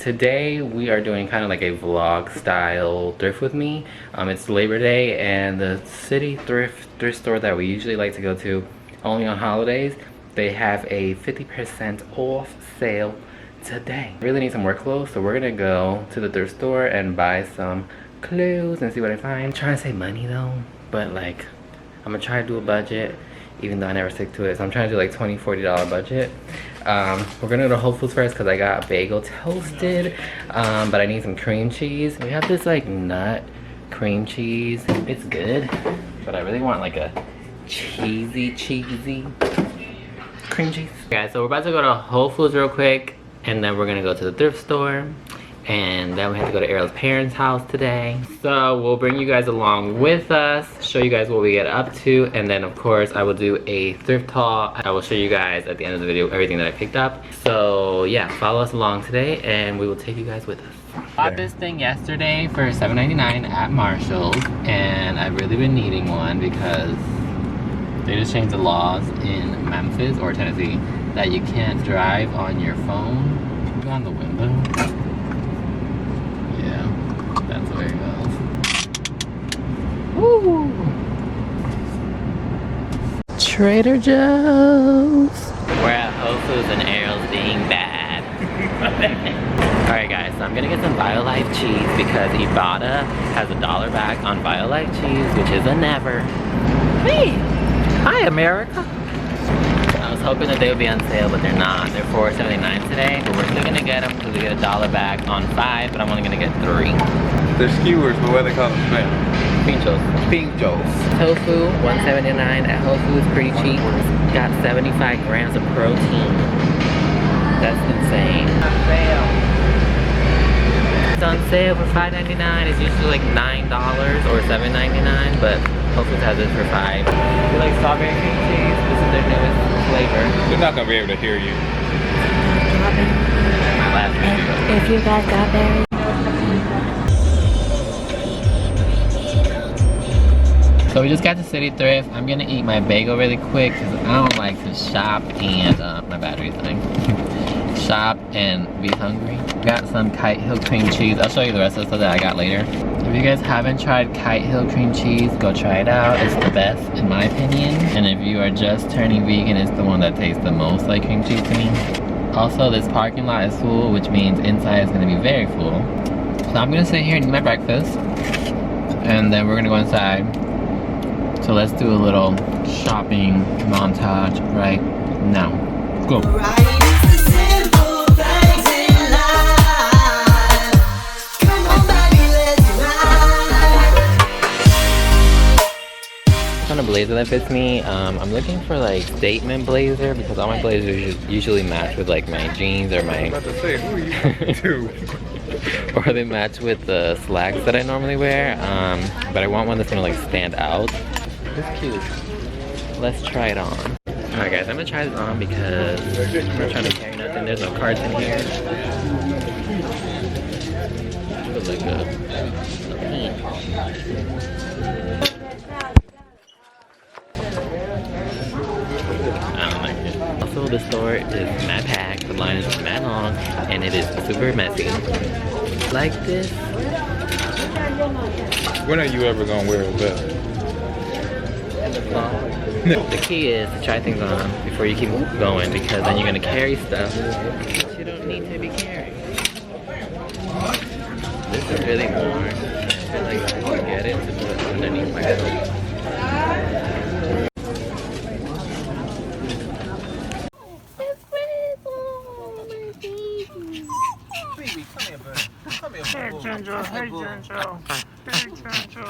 today we are doing kind of like a vlog style thrift with me. It's Labor Day, and the city thrift store that we usually like to go to only on holidays, they have a 50% off sale today. I really need some work clothes, so we're gonna go to the thrift store and buy some clothes and see what I find. I'm trying to save money though, but like I'm gonna try to do a budget even though I never stick to it. So I'm trying to do like $20–40 budget. We're gonna go to Whole Foods first because I got a bagel toasted, but I need some cream cheese. We have this like nut cream cheese. It's good, but I really want like a cheesy cream cheese. Guys, so we're about to go to Whole Foods real quick, and then we're gonna go to the thrift store. And then we have to go to Ariel's parents' house today. So we'll bring you guys along with us, show you guys what we get up to, and then of course I will do a thrift haul. I will show you guys at the end of the video everything that I picked up. So yeah, follow us along today and we will take you guys with us. I bought this thing yesterday for $7.99 at Marshall's, and I've really been needing one because they just changed the laws in Memphis or Tennessee that you can't drive on your phone. Go on the window. That's where it goes. Woo! Trader Joe's. We're at Whole Foods and Ariel's being bad. Alright guys, so I'm gonna get some BioLife cheese because IBOTTA has $1 back on BioLife cheese, which is a never. Hey! Hi America! I was hoping that they would be on sale, but they're not. They're $4.79 today, but we're still gonna get them because we get $1 back on 5, but I'm only gonna get 3. They're skewers, but what do they call them? Pinchos. Pinchos. Tofu, $1.79 at Whole Foods, pretty cheap. Got 75 grams of protein. That's insane. It's on sale for $5.99. It's usually like $9 or $7.99, but Whole Foods has it for $5. You like strawberry cream cheese? This is their newest flavor. They're not gonna be able to hear you. My last video. If you guys got berries. So we just got to City Thrift. I'm gonna eat my bagel really quick because I don't like to shop and my battery's dying. Shop and be hungry. Got some Kite Hill cream cheese. I'll show you the rest of the stuff that I got later. If you guys haven't tried Kite Hill cream cheese, go try it out. It's the best in my opinion. And if you are just turning vegan, it's the one that tastes the most like cream cheese to me. Also, this parking lot is full, which means inside is gonna be very full. So I'm gonna sit here and eat my breakfast, and then we're gonna go inside. So let's do a little shopping montage right now. Go. What kind of blazer that fits me? I'm looking for like statement blazer because all my blazers usually match with like my jeans or my... I'm about to say, who are you to? Or they match with the slacks that I normally wear. But I want one that's gonna like stand out. It's cute. Let's try it on. Alright guys, I'm gonna try this on because I'm not trying to carry nothing. There's no cards in here. Feels like a peen. I don't like it. Also, the store is mad packed. The line is mad long and it is super messy. Like this. When are you ever gonna wear a belt? The key is to try things on before you keep going, because then you're going to carry stuff that you don't need to be carrying. This is really warm. I feel like I can get it to put underneath my coat. Hey Ginger, hey Ginger, hey Ginger.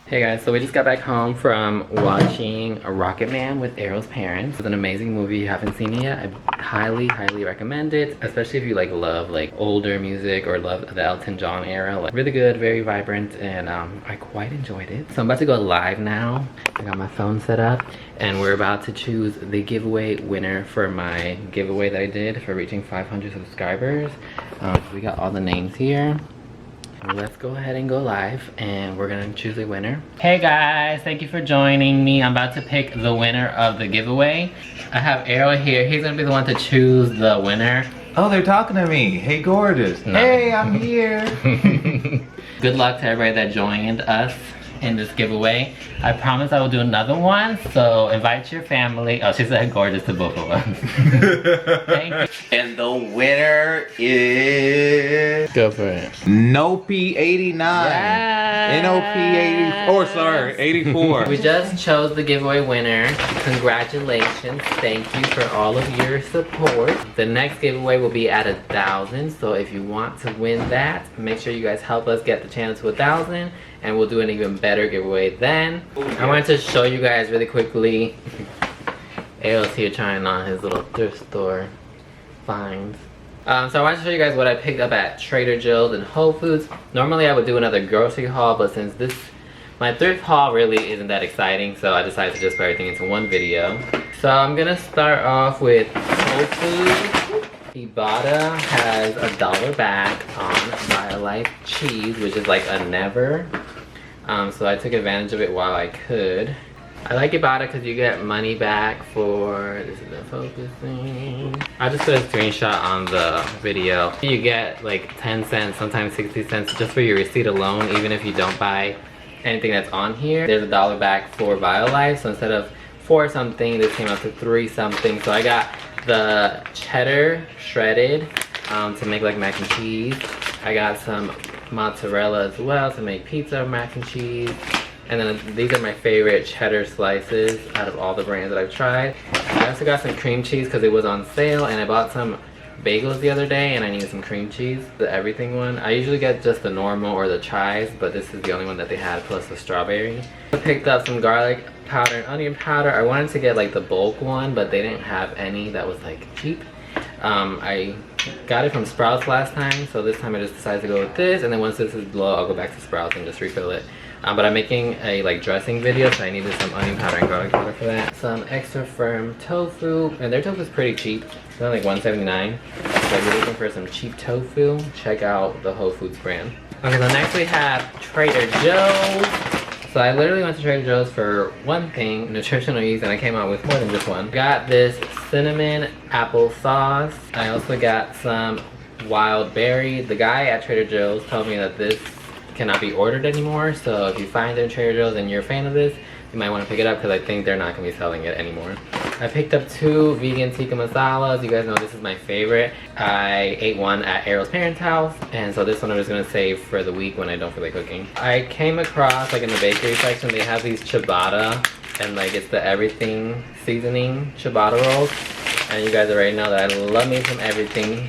Hey guys, so we just got back home from watching Rocket Man with Ariel's parents. It's an amazing movie. If you haven't seen it yet, I highly recommend it, especially if you like love like older music or love the Elton John era. Like, really good, very vibrant, and I quite enjoyed it. So I'm about to go live now. I got my phone set up and we're about to choose the giveaway winner for my giveaway that I did for reaching 500 subscribers. We got all the names here. let's go ahead and go live and we're gonna choose a winner. Hey guys, thank you for joining me. I'm about to pick the winner of the giveaway. I have Errol here. He's gonna be the one to choose the winner. Oh, they're talking to me. Hey, gorgeous. No. Hey, I'm here. Good luck to everybody that joined us in this giveaway. I promise I will do another one, so invite your family. Oh, she said gorgeous to both of us. Thank you. And the winner is Go for it. NOP89. Yes. NOP80. Or sorry, 84. We just chose the giveaway winner. Congratulations. Thank you for all of your support. The next giveaway will be at 1,000. So if you want to win that, make sure you guys help us get the channel to 1,000. And we'll do an even better giveaway then. I wanted to show you guys really quickly. Errol's here trying on his little thrift store finds. So I wanted to show you guys what I picked up at Trader Joe's and Whole Foods. Normally I would do another grocery haul, but since my thrift haul really isn't that exciting, so I decided to just put everything into one video. So I'm gonna start off with Whole Foods. IBOTTA has $1 back on BioLife cheese, which is like a never. So I took advantage of it while I could. I like IBOTTA because you get money back for, this is the focusing. I just put a screenshot on the video. You get like 10 cents, sometimes 60 cents just for your receipt alone, even if you don't buy anything that's on here. There's $1 back for BioLife, so instead of 4 something, this came out to 3 something. So I got the cheddar shredded to make like mac and cheese. I got some mozzarella as well to make pizza or mac and cheese. And then these are my favorite cheddar slices out of all the brands that I've tried. I also got some cream cheese because it was on sale, and I bought some bagels the other day and I needed some cream cheese, the everything one. I usually get just the normal or the chives, but this is the only one that they had, plus the strawberry. I picked up some garlic powder and onion powder. I wanted to get like the bulk one, but they didn't have any that was like cheap. I got it from Sprouts last time, so this time I just decided to go with this, and then once this is low, I'll go back to Sprouts and just refill it. But I'm making a like dressing video, so I needed some onion powder and garlic powder for that. Some extra firm tofu, and their tofu is pretty cheap. It's only like $1.79. So if you're looking for some cheap tofu, check out the Whole Foods brand. Okay, so next we have Trader Joe's. So I literally went to Trader Joe's for one thing, nutritional yeast, and I came out with more than just one. Got this cinnamon apple sauce. I also got some wild berry. The guy at Trader Joe's told me that this cannot be ordered anymore, so if you find it in Trader Joe's and you're a fan of this, you might want to pick it up because I think they're not going to be selling it anymore. I picked up 2 vegan tikka masalas. You guys know this is my favorite. I ate one at Errol's parents' house, and so this one I'm just going to save for the week when I don't feel like cooking. I came across, like in the bakery section, they have these ciabatta, and like it's the everything seasoning ciabatta rolls. And you guys already know that I love me some everything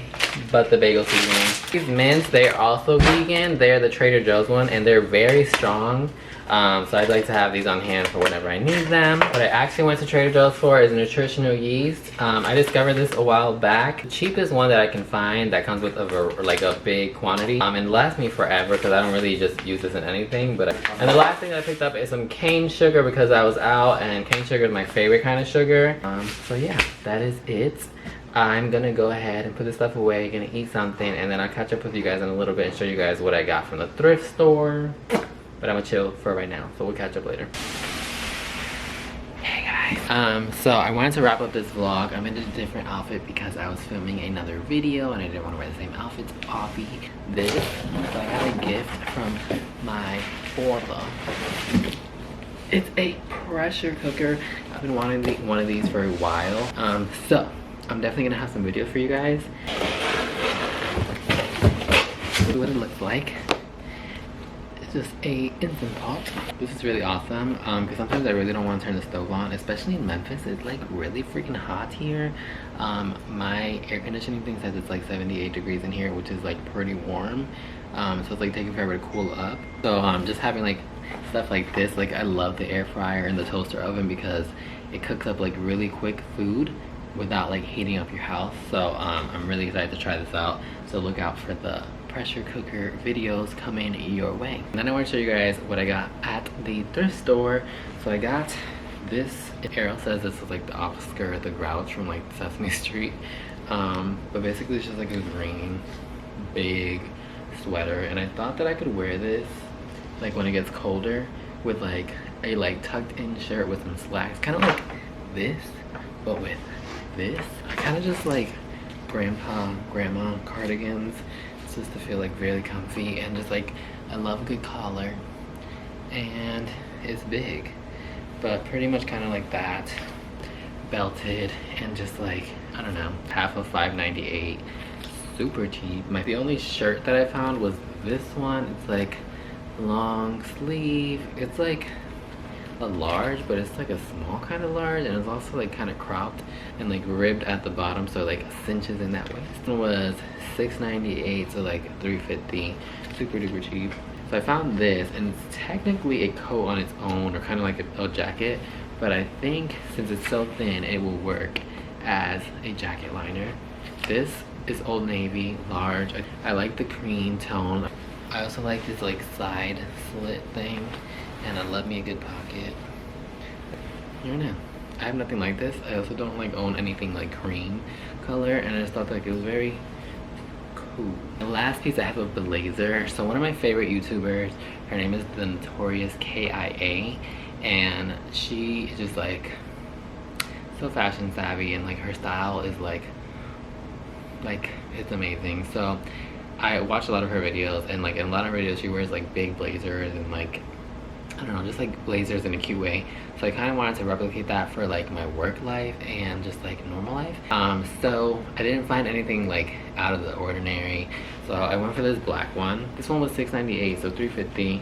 but the bagel seasoning. These mints, they're also vegan. They're the Trader Joe's one, and they're very strong. So I'd like to have these on hand for whenever I need them. What I actually went to Trader Joe's for is nutritional yeast. I discovered this a while back. The cheapest one that I can find that comes with a big quantity. And lasts me forever because I don't really just use this in anything. And the last thing that I picked up is some cane sugar because I was out, and cane sugar is my favorite kind of sugar. So yeah, that is it. I'm gonna go ahead and put this stuff away, gonna eat something, and then I'll catch up with you guys in a little bit and show you guys what I got from the thrift store. But I'm gonna chill for right now, so we'll catch up later. Hey guys. So I wanted to wrap up this vlog. I'm in a different outfit because I was filming another video and I didn't want to wear the same outfit to copy this. So I got a gift from my Orla. It's a pressure cooker. I've been wanting one of these for a while. So I'm definitely gonna have some videos for you guys. This is what it looks like. It's just a instant pot. This is really awesome because sometimes I really don't want to turn the stove on, especially in Memphis. It's like really freaking hot here. My air conditioning thing says it's like 78 degrees in here, which is like pretty warm. So it's like taking forever to cool up. So just having like stuff like this, like I love the air fryer and the toaster oven because it cooks up like really quick food without like heating up your house. So I'm really excited to try this out, so look out for the pressure cooker videos coming your way. And then I want to show you guys what I got at the thrift store. So I got this. Errol says this is like the Oscar the Grouch from like Sesame Street, but basically it's just like a green big sweater, and I thought that I could wear this like when it gets colder with like a like tucked in shirt with some slacks, kind of like this, but with this. I kind of just like grandma cardigans, just to feel like really comfy, and just like I love a good collar, and it's big, but pretty much kind of like that, belted, and just like, I don't know, half of $5.98, super cheap. The only shirt that I found was this one. It's like long sleeve. It's like a large, but it's like a small kind of large, and it's also like kind of cropped and like ribbed at the bottom, so like cinches in that waist. It was $6.98, so like $3.50, super duper cheap. So I found this, and it's technically a coat on its own, or kind of like a jacket, but I think since it's so thin, it will work as a jacket liner. This is Old Navy, large. I like the cream tone. I also like this like side slit thing, and I love me a good pocket. I don't know, I have nothing like this. I also don't like own anything like cream color, and I just thought like it was very cool. The last piece I have a blazer. So one of my favorite YouTubers, her name is the Notorious KIA, and she is just like so fashion savvy, and like her style is like it's amazing. So I watch a lot of her videos, and like in a lot of her videos she wears like big blazers and like, I don't know, just like blazers in a cute way. So I kind of wanted to replicate that for like my work life and just like normal life. So I didn't find anything like out of the ordinary, so I went for this black one. This one was $6.98, so $3.50.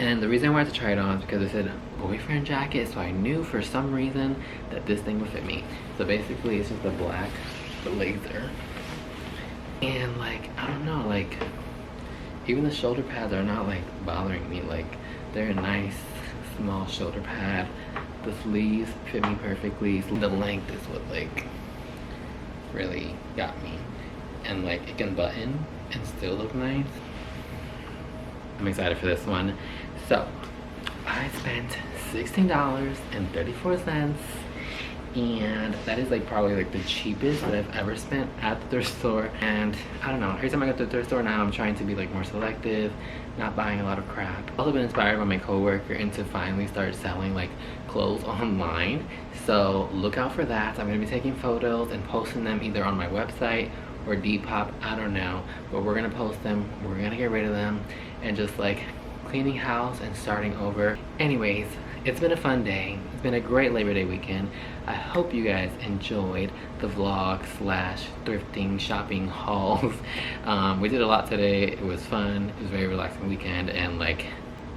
And the reason I wanted to try it on is because it said boyfriend jacket, so I knew for some reason that this thing would fit me. So basically it's just a black blazer, and like, I don't know, like even the shoulder pads are not like bothering me. Like they're a nice small shoulder pad. The sleeves fit me perfectly. The length is what like really got me, and like it can button and still look nice. I'm excited for this one. So I spent $16.34, and that is like probably like the cheapest that I've ever spent at the thrift store. And I don't know, every time I go to the thrift store now, I'm trying to be like more selective, not buying a lot of crap. I've also been inspired by my coworker and to finally start selling like clothes online, so look out for that. I'm gonna be taking photos and posting them either on my website or Depop, I don't know, but we're gonna post them, we're gonna get rid of them, and just like cleaning house and starting over. Anyways, it's been a fun day. It's been a great Labor Day weekend. I hope you guys enjoyed the vlog slash thrifting shopping hauls. We did a lot today. It was fun. It was a very relaxing weekend, and like,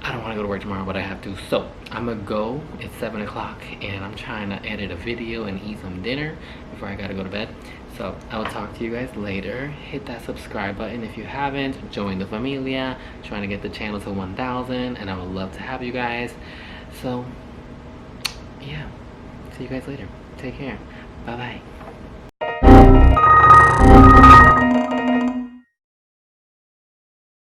I don't want to go to work tomorrow, but I have to. So I'm gonna go. It's 7 o'clock, and I'm trying to edit a video and eat some dinner before I gotta go to bed. So I will talk to you guys later. Hit that subscribe button if you haven't. Join the familia. Trying to get the channel to 1,000, and I would love to have you guys. So yeah, see you guys later. Take care. Bye bye.